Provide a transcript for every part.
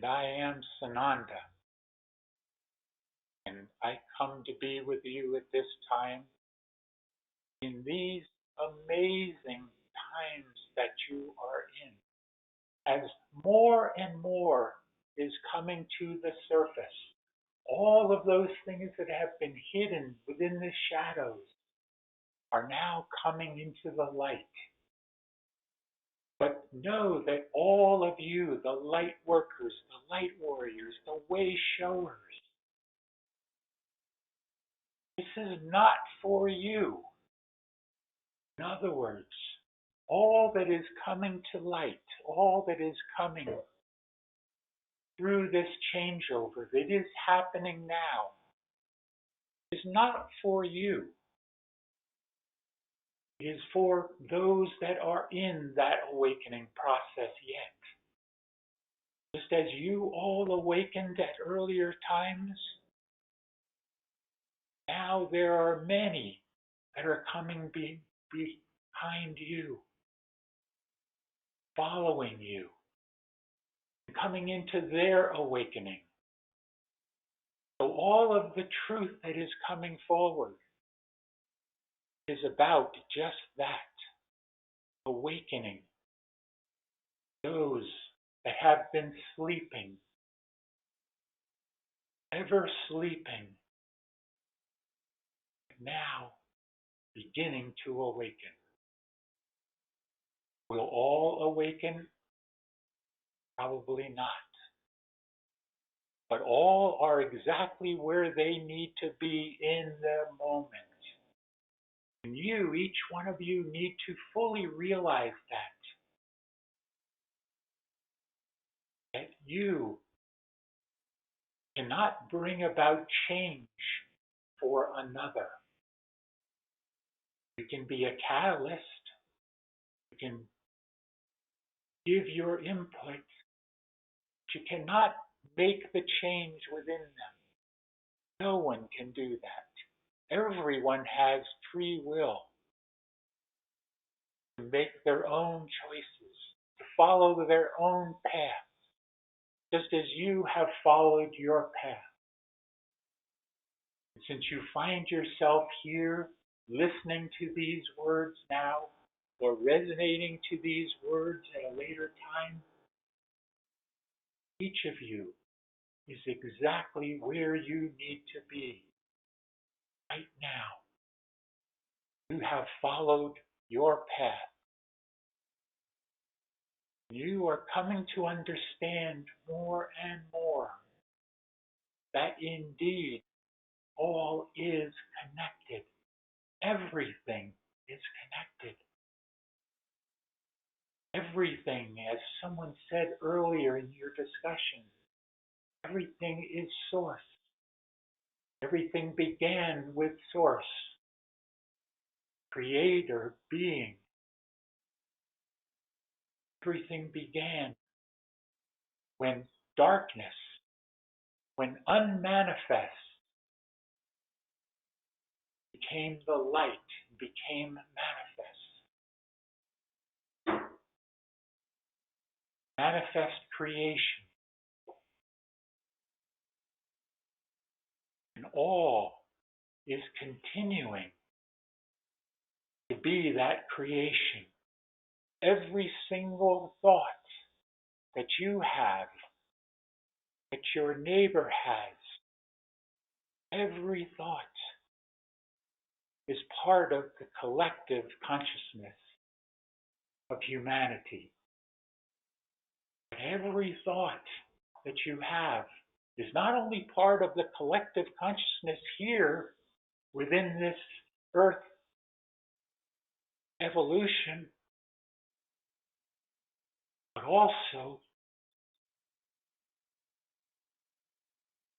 And I am Sananda, and I come to be with you at this time in these amazing times that you are in, as more and more is coming to the surface. All of those things that have been hidden within the shadows are now coming into the light. But know that all of you, the light workers, the light warriors, the way showers, this is not for you. In other words, all that is coming to light, all that is coming through this changeover that is happening now, is not for you. It is for those that are in that awakening process yet. Just as you all awakened at earlier times, now there are many that are coming behind you, following you, coming into their awakening. So all of the truth that is coming forward is about just that, awakening those that have been sleeping, ever sleeping, now beginning to awaken. Will all awaken? Probably not. But all are exactly where they need to be in the moment. And you, each one of you, need to fully realize that you cannot bring about change for another. You can be a catalyst. You can give your input. But you cannot make the change within them. No one can do that. Everyone has free will to make their own choices, to follow their own path, just as you have followed your path. And since you find yourself here listening to these words now, or resonating to these words at a later time, each of you is exactly where you need to be right now. You have followed your path. You are coming to understand more and more that indeed all is connected. Everything is connected. Everything, as someone said earlier in your discussion, everything is source. Everything began with source, creator, being. Everything began when darkness, when unmanifest, became the light, became manifest. Manifest creation. And all is continuing to be that creation. Every single thought that you have, that your neighbor has, every thought is part of the collective consciousness of humanity. Every thought that you have is not only part of the collective consciousness here within this earth evolution, but also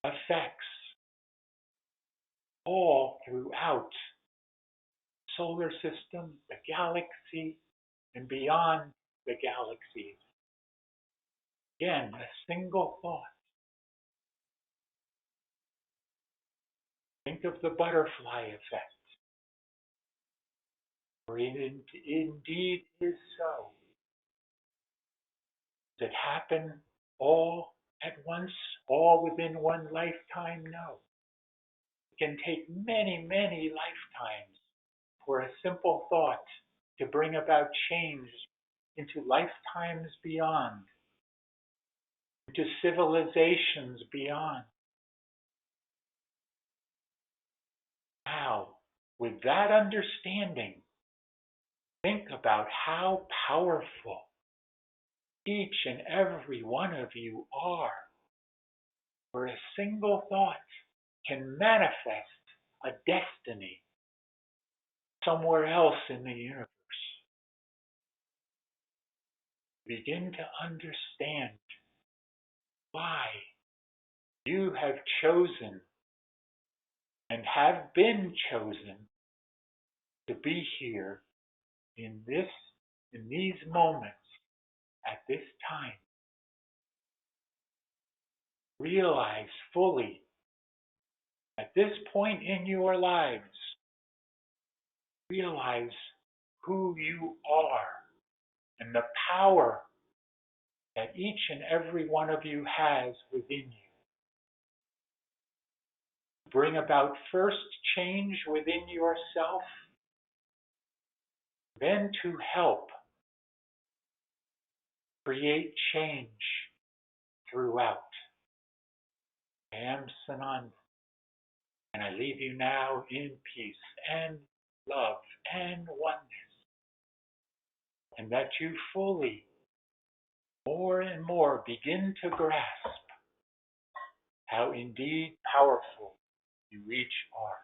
affects all throughout the solar system, the galaxy, and beyond the galaxies. Again, a single thought. Think of the butterfly effect, for it indeed is so. Does it happen all at once, all within one lifetime? No. It can take many, many lifetimes for a simple thought to bring about change into lifetimes beyond, into civilizations beyond. Now, with that understanding, think about how powerful each and every one of you are, where a single thought can manifest a destiny somewhere else in the universe. Begin to understand why you have chosen and have been chosen to be here in these moments, at this time. Realize fully at this point in your lives, realize who you are and the power that each and every one of you has within you. Bring about first change within yourself, then to help create change throughout. I am Sananda, and I leave you now in peace and love and oneness, and that you fully, more and more, begin to grasp how indeed powerful you each are.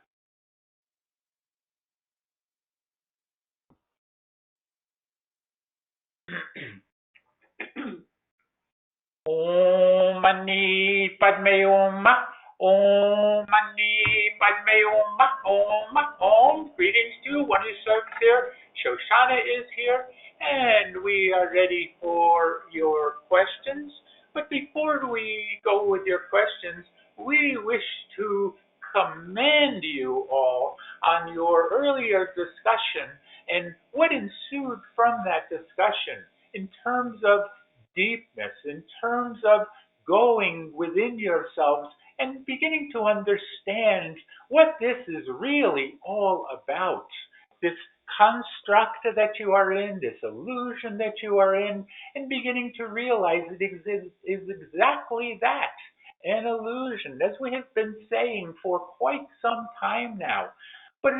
Om Mani Padme Hum. Om Mani Padme Hum. Om. Greetings to you. One who serves here. Shoshana is here. And we are ready for your questions. But before we go with your questions, we wish to commend you all on your earlier discussion and what ensued from that discussion in terms of deepness, in terms of going within yourselves and beginning to understand what this is really all about. This construct that you are in, this illusion that you are in, and beginning to realize it is exactly that, an illusion, as we have been saying for quite some time now. But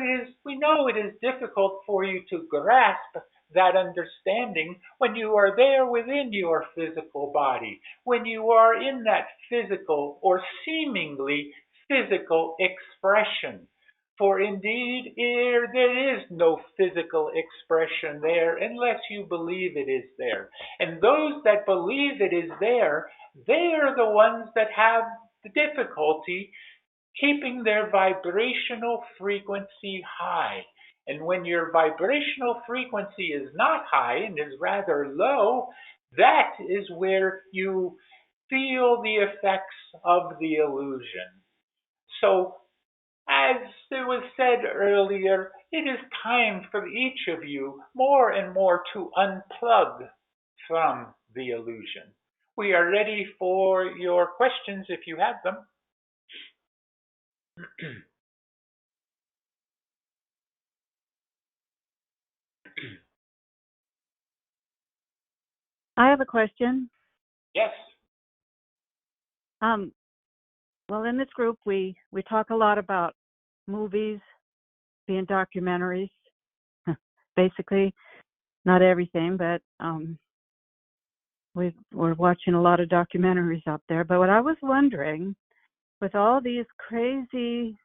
we know it is difficult for you to grasp that understanding when you are there within your physical body, when you are in that physical or seemingly physical expression. For indeed, there is no physical expression there unless you believe it is there. And those that believe it is there, they are the ones that have the difficulty keeping their vibrational frequency high. And when your vibrational frequency is not high and is rather low, that is where you feel the effects of the illusion. So, as it was said earlier, it is time for each of you more and more to unplug from the illusion. We are ready for your questions if you have them. I have a question. Yes. Well, in this group, we talk a lot about movies, being documentaries, basically, not everything, but we're watching a lot of documentaries out there. But what I was wondering, with all these crazy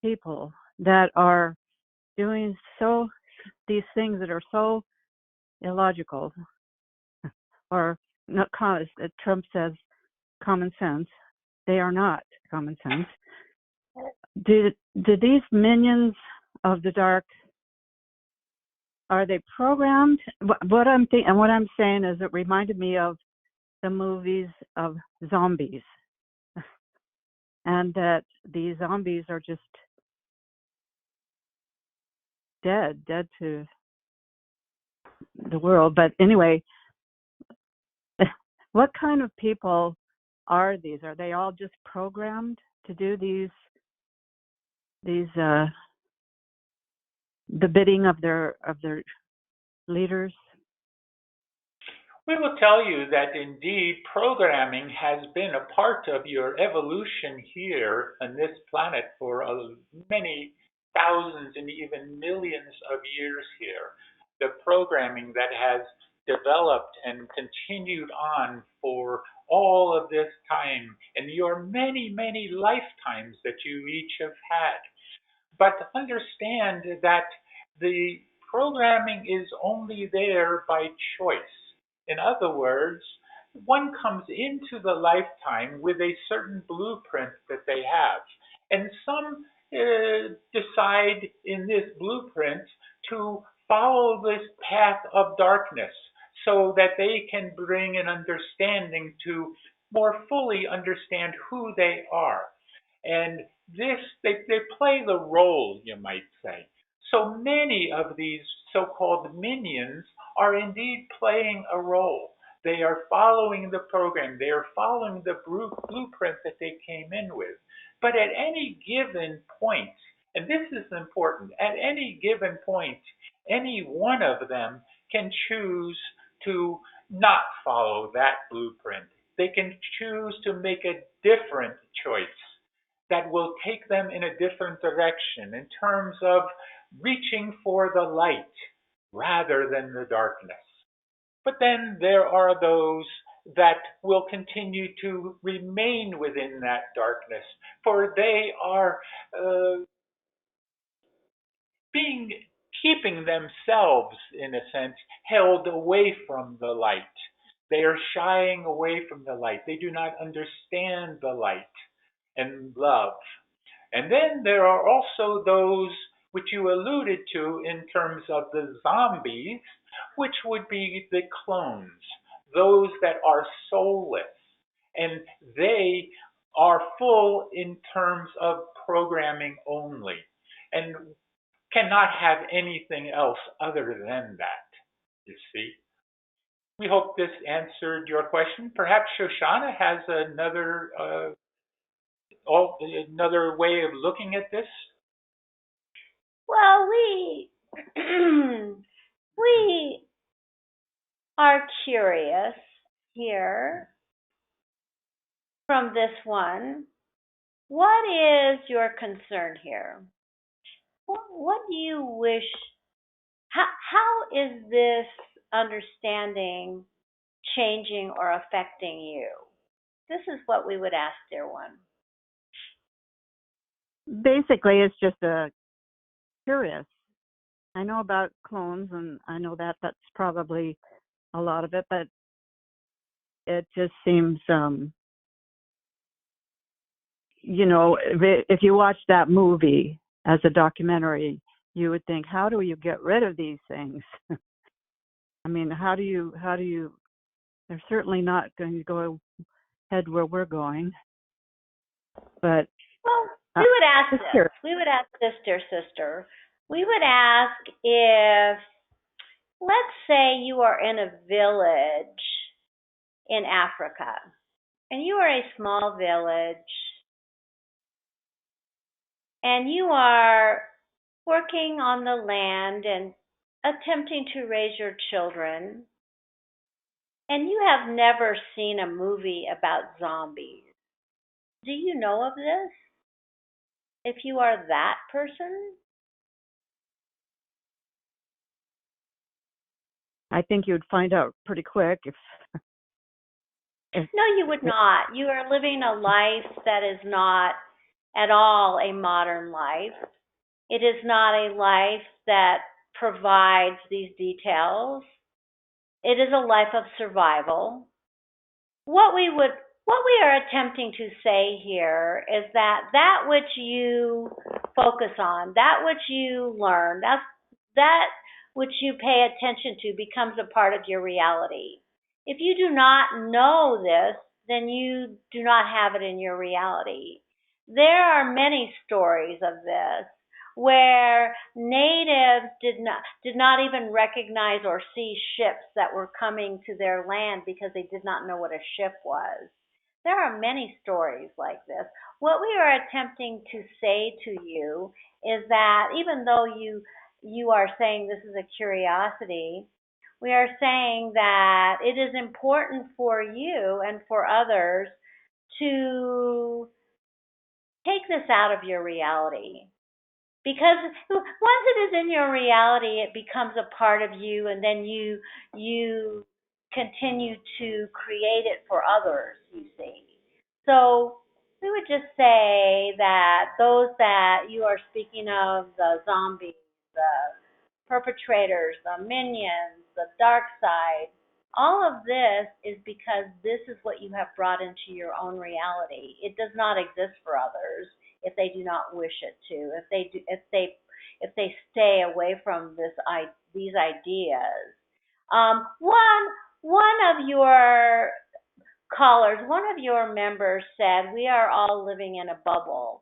people that are doing these things that are so illogical, or not, Trump says common sense, they are not common sense. Do these minions of the dark, are they programmed? What I'm saying is, it reminded me of the movies of zombies, and that these zombies are just dead to the world. But anyway, what kind of people are these? Are they all just programmed to do these the bidding of their leaders? We will tell you that indeed programming has been a part of your evolution here on this planet for many thousands and even millions of years here. The programming that has developed and continued on for all of this time and your many, many lifetimes that you each have had. But understand that the programming is only there by choice. In other words, one comes into the lifetime with a certain blueprint that they have. And some decide in this blueprint to follow this path of darkness so that they can bring an understanding to more fully understand who they are. And they play the role, you might say. So many of these so-called minions are indeed playing a role. They are following the program. They are following the blueprint that they came in with. But at any given point, and this is important, at any given point, any one of them can choose to not follow that blueprint. They can choose to make a different choice that will take them in a different direction in terms of reaching for the light rather than the darkness. But then there are those that will continue to remain within that darkness, for they are uh, being keeping themselves, in a sense, held away from the light. They are shying away from the light. They do not understand the light and love. And then there are also those which you alluded to in terms of the zombies, which would be the clones, those that are soulless. And they are full in terms of programming only and cannot have anything else other than that, you see. We hope this answered your question. Perhaps Shoshana has another way of looking at this. Well, we are curious here from this one. What is your concern here? What do you wish? How is this understanding changing or affecting you? This is what we would ask, dear one. Basically, it's just a curious. I know about clones, and I know that that's probably a lot of it, but it just seems, if you watch that movie as a documentary, you would think, how do you get rid of these things? I mean, how do you, they're certainly not going to go ahead where we're going, but. Well, we would ask this. Sure. We would ask this, dear sister. We would ask if, let's say you are in a village in Africa, and you are a small village, and you are working on the land and attempting to raise your children, and you have never seen a movie about zombies. Do you know of this? If you are that person? I think you'd find out pretty quick if No, you would not. You are living a life that is not at all a modern life. It is not a life that provides these details. It is a life of survival. What we are attempting to say here is that which you focus on, that which you learn, that which you pay attention to becomes a part of your reality. If you do not know this, then you do not have it in your reality. There are many stories of this where natives did not even recognize or see ships that were coming to their land because they did not know what a ship was. There are many stories like this. What we are attempting to say to you is that even though you are saying this is a curiosity, we are saying that it is important for you and for others to take this out of your reality. Because once it is in your reality, it becomes a part of you, and then you continue to create it for others, you see. So we would just say that those that you are speaking of, the zombies, the perpetrators, the minions, the dark side, all of this is because this is what you have brought into your own reality. It does not exist for others if they do not wish it to. If they stay away from these ideas. One of your callers, one of your members said, we are all living in a bubble.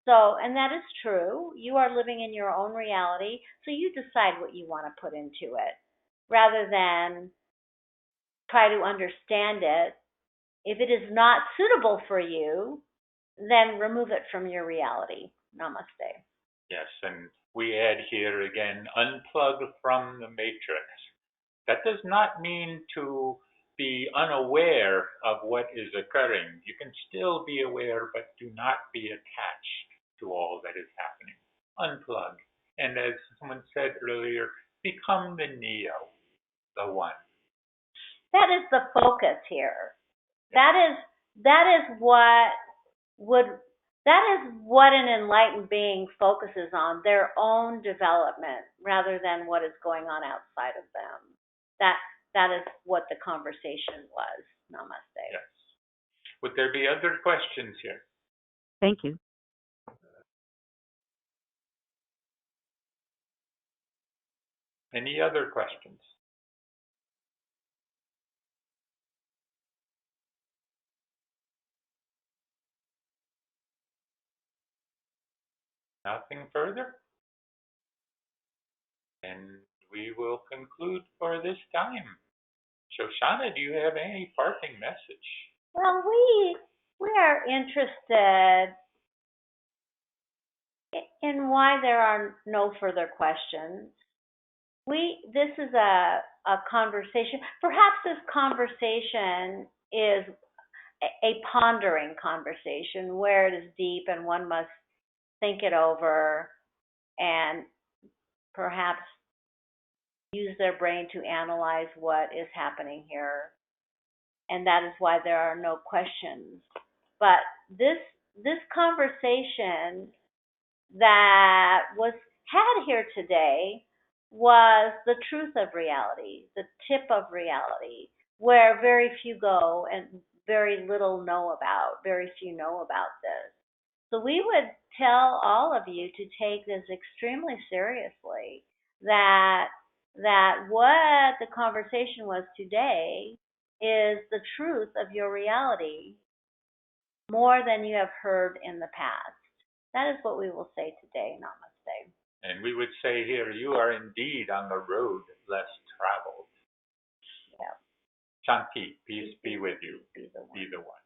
So, and that is true. You are living in your own reality, so you decide what you want to put into it rather than try to understand it. If it is not suitable for you, then remove it from your reality. Namaste. Yes, and we add here again, unplug from the matrix. That does not mean to be unaware of what is occurring. You can still be aware, but do not be attached to all that is happening. Unplug. And as someone said earlier, become the Neo, the One. That is the focus here. That is what would that is what an enlightened being focuses on, their own development rather than what is going on outside of them. That is what the conversation was. Namaste. Yes. Would there be other questions here? Thank you. Any other questions? Nothing further? And we will conclude for this time. Shoshana, do you have any parting message? Well, we are interested in why there are no further questions. This is a conversation. Perhaps this conversation is a pondering conversation where it is deep and one must think it over and perhaps use their brain to analyze what is happening here. And that is why there are no questions. But this conversation that was had here today was the truth of reality, the tip of reality, where very few go and very little know about, very few know about this. So we would tell all of you to take this extremely seriously, that what the conversation was today is the truth of your reality more than you have heard in the past. That is what we will say today. Namaste. And we would say here, you are indeed on the road less traveled. Yeah. Shanti, peace be with you. Be the one. Be the one.